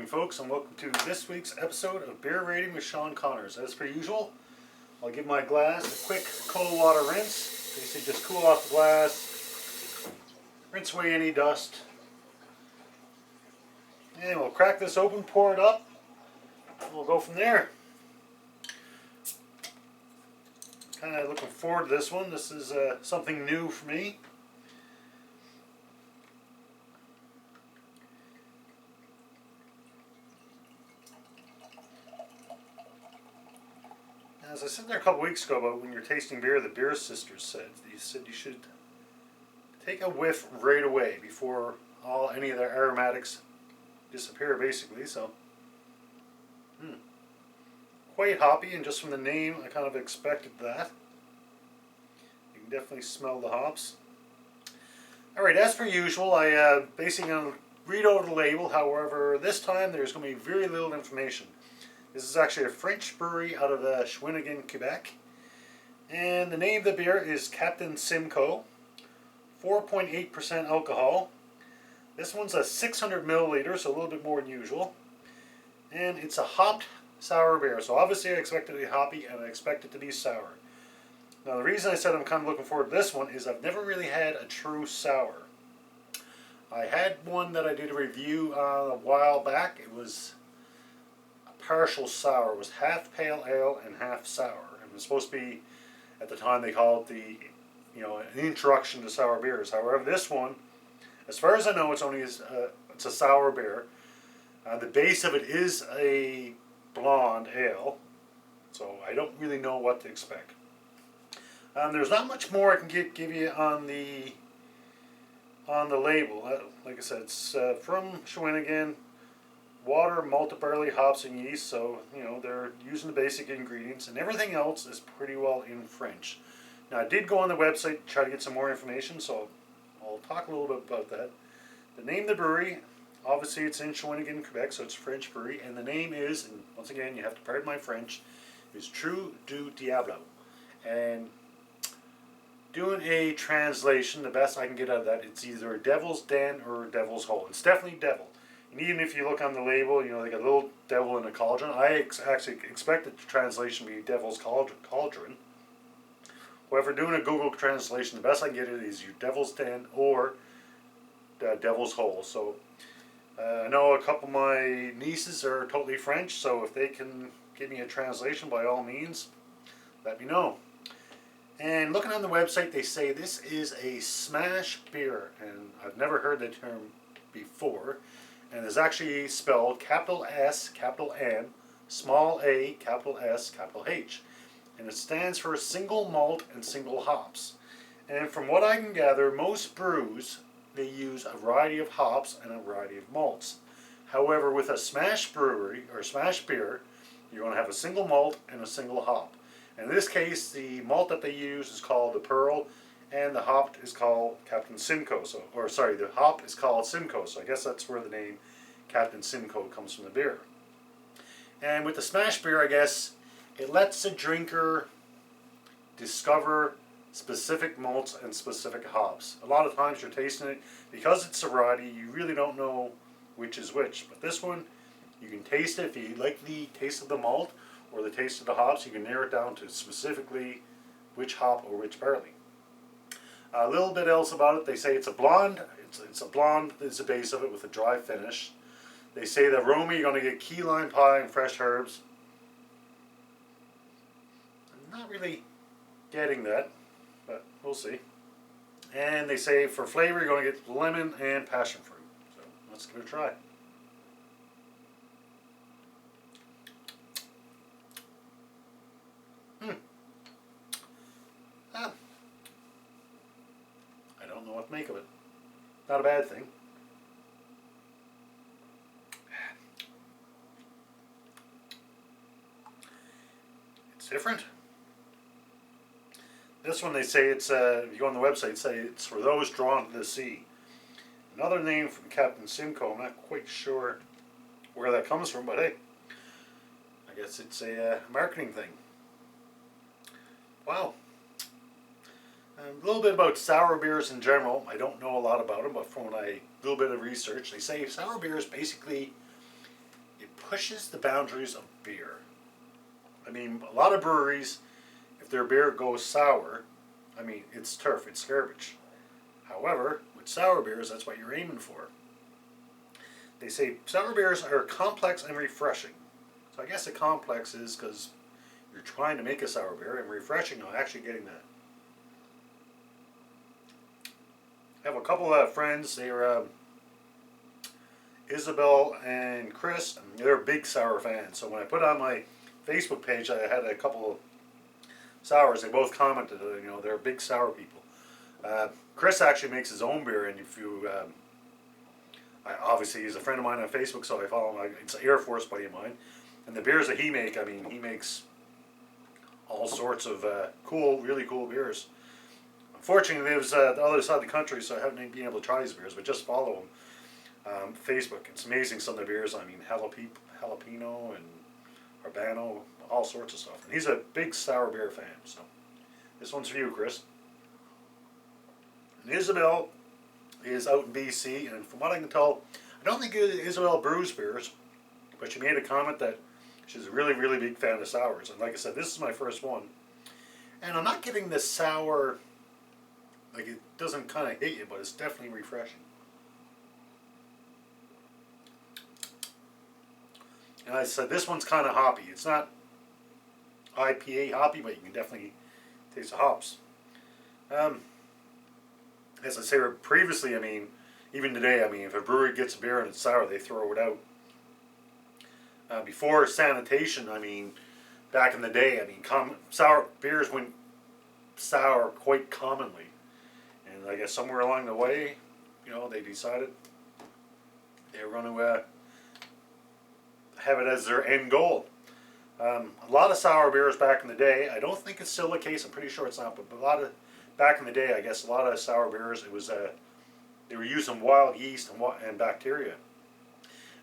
evening, folks, and welcome to this week's episode of Beer Rating with Sean Connors. As per usual, I'll give my glass a quick cold water rinse. Basically just cool off the glass, rinse away any dust, and we'll crack this open, pour it up, and we'll go from there. Kind of looking forward to this one. This is something new for me. As I said there a couple weeks ago about when you're tasting beer, the beer sisters said you should take a whiff right away before any of their aromatics disappear, basically. So, quite hoppy, and just from the name, I kind of expected that. You can definitely smell the hops. All right, as per usual, I basically going to read over the label. However, this time there's going to be very little information. This is actually a French brewery out of Shawinigan, Quebec. And the name of the beer is Captaine Simcoe. 4.8% alcohol. This one's a 600 milliliters, so a little bit more than usual. And it's a hopped sour beer. So obviously I expect it to be hoppy and I expect it to be sour. Now the reason I said I'm kind of looking forward to this one is I've never really had a true sour. I had one that I did a review on a while back. It was partial sour. It was half pale ale and half sour. It was supposed to be, at the time they called it an introduction to sour beers. However, this one, as far as I know, it's a sour beer. The base of it is a blonde ale, so I don't really know what to expect. There's not much more I can give you on the label. Like I said, it's from Shawinigan. Water, malted barley, hops, and yeast. So they're using the basic ingredients, and everything else is pretty well in French. Now I did go on the website to try to get some more information, so I'll talk a little bit about that. The name of the brewery, obviously it's in Shawinigan, Quebec, so it's a French brewery, and the name is, and once again you have to pardon my French, is Trou du Diable. And doing a translation, the best I can get out of that, it's either Devil's Den or Devil's Hole. It's definitely devil. And even if you look on the label, they got a little devil in a cauldron. I actually expected the translation to be Devil's Cauldron. However, doing a Google translation, the best I can get it is your Devil's Den or Devil's Hole. So I know a couple of my nieces are totally French, so if they can give me a translation, by all means, let me know. And looking on the website, they say this is a smash beer, and I've never heard the term before. And it's actually spelled capital S, capital N, small a, capital S, capital H. And it stands for single malt and single hops. And from what I can gather, most brews, they use a variety of hops and a variety of malts. However, with a smash brewery, or smash beer, you're going to have a single malt and a single hop. In this case, the malt that they use is called the Pearl, and the hop is called Captaine Simcoe. The hop is called Simcoe, so I guess that's where the name Captaine Simcoe comes from the beer. And with the smash beer, I guess, it lets the drinker discover specific malts and specific hops. A lot of times you're tasting it, because it's a variety, you really don't know which is which. But this one, you can taste it. If you like the taste of the malt or the taste of the hops, you can narrow it down to specifically which hop or which barley. A little bit else about it, they say it's a blonde. It's a blonde is the base of it with a dry finish. They say the aroma, you're going to get key lime pie and fresh herbs. I'm not really getting that, but we'll see. And they say for flavor, you're going to get lemon and passion fruit. So let's give it a try. I don't know what to make of it. Not a bad thing. It's different. This one they say it's, if you go on the website, say it's for those drawn to the sea. Another name from Captaine Simcoe, I'm not quite sure where that comes from, but hey, I guess it's a marketing thing. Wow. A little bit about sour beers in general. I don't know a lot about them, but from a little bit of research, they say sour beers basically pushes the boundaries of beer. I mean, a lot of breweries, if their beer goes sour, I mean, it's turf, it's garbage. However, with sour beers, that's what you're aiming for. They say sour beers are complex and refreshing. So I guess the complex is because you're trying to make a sour beer, and refreshing, I'm actually getting that. I have a couple of friends, they're Isabel and Chris, and they're big sour fans. So when I put on my Facebook page, I had a couple of sours. They both commented, you know, they're big sour people. Chris actually makes his own beer, and if you, obviously he's a friend of mine on Facebook, so I follow him. It's an Air Force buddy of mine, and the beers that he makes, I mean, he makes all sorts of cool, really cool beers. Unfortunately, he lives the other side of the country, so I haven't been able to try his beers, but just follow him. Facebook. It's amazing, some of the beers. I mean, jalapeno and Urbano, all sorts of stuff. And he's a big sour beer fan, so this one's for you, Chris. And Isabel is out in BC, and from what I can tell, I don't think Isabel brews beers, but she made a comment that she's a really, really big fan of sours. And like I said, this is my first one. And I'm not getting the sour, like it doesn't kind of hit you, but it's definitely refreshing. And I said, this one's kind of hoppy. It's not IPA hoppy, but you can definitely taste the hops. As I said previously, I mean, even today, I mean, if a brewery gets a beer and it's sour, they throw it out. Before sanitation, I mean, back in the day, I mean, sour beers went sour quite commonly. And I guess somewhere along the way, you know, they decided they were going to have it as their end goal. A lot of sour beers back in the day, I don't think it's still the case, I'm pretty sure it's not, but a lot of, back in the day, I guess a lot of sour beers, it was, they were using wild yeast and bacteria.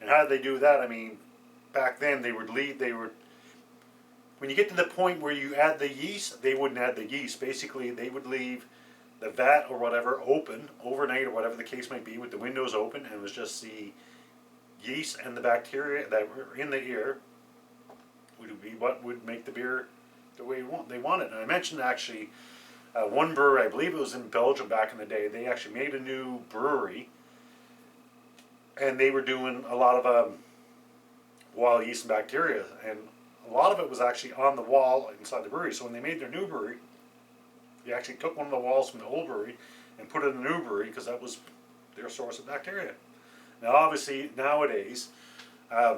And how did they do that? I mean, back then when you get to the point where you add the yeast, they wouldn't add the yeast. Basically, they would leave the vat or whatever open overnight or whatever the case might be with the windows open, and it was just the yeast and the bacteria that were in the air would be what would make the beer the way they want it. And I mentioned actually one brewery, I believe it was in Belgium back in the day, they actually made a new brewery, and they were doing a lot of wild yeast and bacteria, and a lot of it was actually on the wall inside the brewery. So when they made their new brewery, they actually took one of the walls from the old brewery and put it in the new brewery because that was their source of bacteria. Now obviously nowadays, a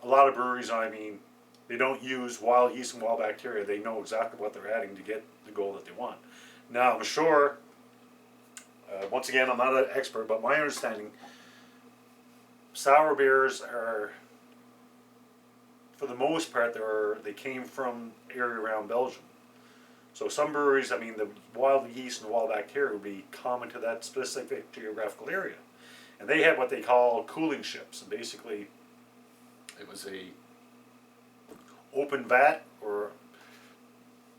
lot of breweries, I mean, they don't use wild yeast and wild bacteria. They know exactly what they're adding to get the goal that they want. Now I'm sure, once again, I'm not an expert, but my understanding, sour beers are, for the most part, they came from area around Belgium. So some breweries, I mean, the wild yeast and wild bacteria would be common to that specific geographical area. And they had what they call cooling ships. And basically, it was a open vat or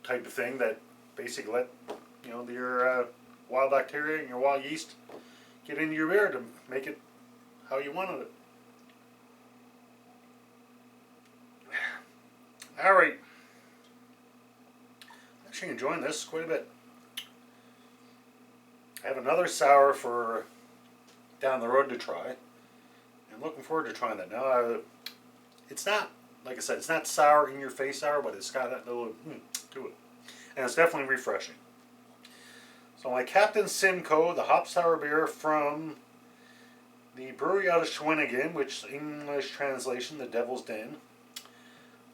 type of thing that basically let, you know, your wild bacteria and your wild yeast get into your beer to make it how you wanted it. All right. Actually enjoying this quite a bit. I have another sour for down the road to try. I'm looking forward to trying that. Now, it's not, like I said, it's not sour in your face sour, but it's got that little to it. And it's definitely refreshing. So my Captaine Simcoe, the hop sour beer from the brewery out of Shawinigan, which English translation, the Devil's Den.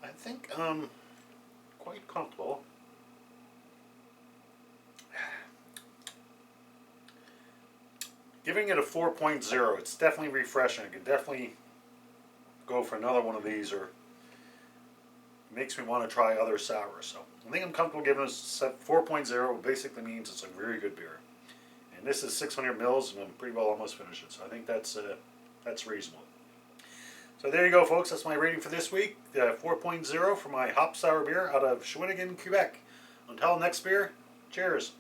I think quite comfortable. Giving it a 4.0, it's definitely refreshing. I could definitely go for another one of these, or it makes me want to try other sours. So I think I'm comfortable giving it a 4.0, basically means it's a very good beer. And this is 600 mils, and I'm pretty well almost finished it. So I think that's reasonable. So there you go, folks. That's my rating for this week. 4.0 for my hop sour beer out of Shawinigan, Quebec. Until next beer, cheers.